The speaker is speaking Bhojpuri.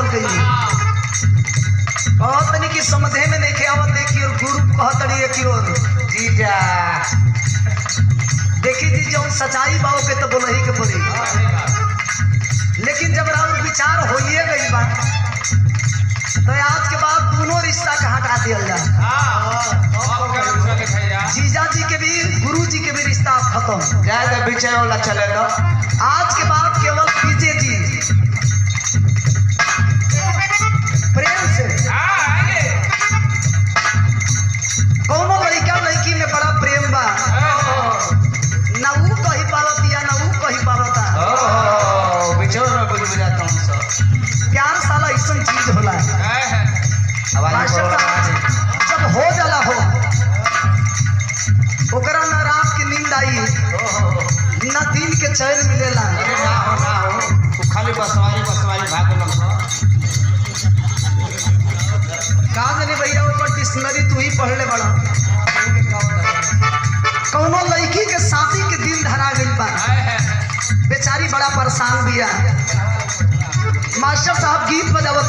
गावल गई कहत नहीं कि समझे में नहीं आवत। देखिए गुरु कहत रही कि और जीजा देखी जी जो सच्चाई बाओ के तो बोल ही के पड़ी। लेकिन जब राउर विचार होइए गई बा तो आज के बाद दोनों रिश्ता का हटा दिया जाए। जीजा जी के भी गुरु जी के भी रिश्ता खत्म जाए तो विषय वाला चले तो आज के बाद केवल पीजे जी प्रेम से कौनो लड़का लड़की में बड़ा प्रेम बा ना वो कही पावतिया ना वो कही पावता। विषय में बुझ जाता हूँ सब प्यार साला ऐसा चीज होला मास्टर साहब जब हो जाला हो ओकरा ना रात की नींद आई ना दिन के चैन मिलेला। ना हो खाली बसवारी भाग का जाने भैया ऊपर डिक्शनरी तू ही पढ़ ले बड़ा। कौनो लड़की के शादी के दिन धरा गई बा बेचारी बड़ा परेशान बिया। मास्टर साहब गीत बजावत